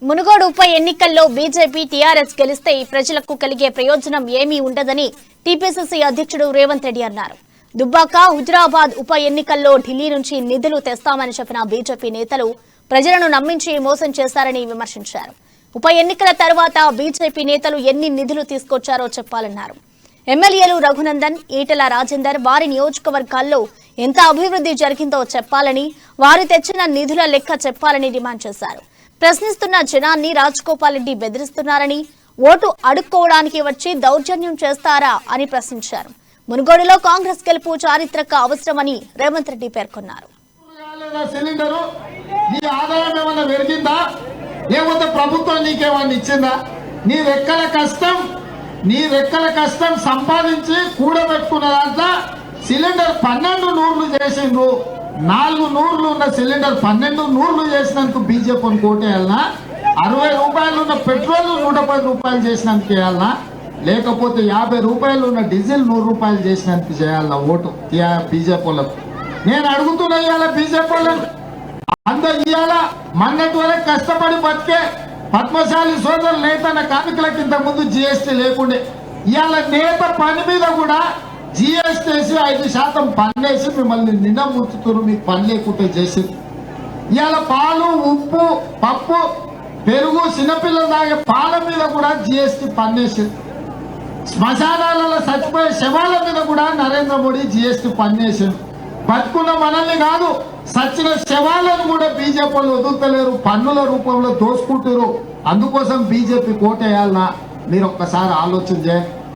మునుగోడు ఉప ఎన్నికల్లో BJP TRS గెలిస్తే ప్రజలకు కలిగే ప్రయోజనం ఏమీ ఉండదని టీపీసీసీ అధ్యక్షుడు రేవంత్ రెడ్డి అన్నారు. దుబ్బాక హుజురాబాద్ ఉప ఎన్నికల్లో ఢిల్లీ నుంచి నిధులు తెస్తామని చెప్పిన బీజేపీ నేతలు ప్రజలను నమ్మించి మోసం చేశారని విమర్శించారు. ఉప ఎన్నికల తర్వాత బీజేపీ నేతలు ఎన్ని నిధులు తీసుకొచ్చారో చెప్పాలన్నారు. ఎమ్మెల్యేలు రఘునందన్, ఈటెల రాజేందర్ వారి నియోజకవర్గాల్లో ఎంత అభివృద్ధి జరిగిందో చెప్పాలని, వారు తెచ్చిన నిధుల లెక్క చెప్పాలని డిమాండ్ చేశారు. ప్రశ్నిస్తున్న జనాన్ని రాజగోపాల్ రెడ్డి బెదిరిస్తున్నారని, ఓటు అడుక్కోవడానికి వచ్చి దౌర్జన్యం చేస్తారా అని ప్రశ్నించారు. మునుగోడులో కాంగ్రెస్ గెలుపు చారిత్రక అవసరమని రేవంత్ రెడ్డి పేర్కొన్నారు. ప్రభుత్వం నీకేమన్నా ఇచ్చిందా? నీ రెక్కల కష్టం సంపాదించి కూడబెట్టుకున్న దాంట్లో సిలిండర్ 12 నూర్లు చేసిండ్రు. 4 నూర్లు ఉన్న సిలిండర్ 12 నూర్లు చేసినందుకు బీజేపీని కోటేయాలనా? 60 రూపాయలు ఉన్న పెట్రోల్ 110 రూపాయలు చేసినందుకు వేయాలనా? లేకపోతే 50 రూపాయలు ఉన్న డీజిల్ 100 రూపాయలు చేసినందుకు చేయాలన్నా ఓటు బీజేపీలకు? నేను అడుగుతున్నా, ఇవాళ బీజేపీలను అందరు ఇవాళ మొన్నటి వరకు కష్టపడి బతికే పద్మశాలి సోదరులు నేతన్న కార్మికుల కింద ముందు జిఎస్టీ లేకుండే, ఇవాళ నేత పని మీద కూడా జిఎస్టీ వేసి 5% పన్నేసి మిమ్మల్ని నిన్న ముచ్చుతున్నారు. మీకు పని లేకుంటే చేసింది. ఇవాళ పాలు, ఉప్పు, పప్పు, పెరుగు, చిన్నపిల్లలు తాగే పాల మీద కూడా జిఎస్టీ పన్నేసింది. శ్మశానాలలో చచ్చిపోయే శవాల మీద కూడా నరేంద్ర మోడీ జిఎస్టీ పన్నేసింది. బతుకున్న మనల్ని కాదు, సచ్చిన శవాలను కూడా బీజేపీలు వదులుతలేరు, పన్నుల రూపంలో దోసుకుంటారు. అందుకోసం బీజేపీ కోటేయాలన్నా? మీరు ఒక్కసారి ఆలోచన చేయండి.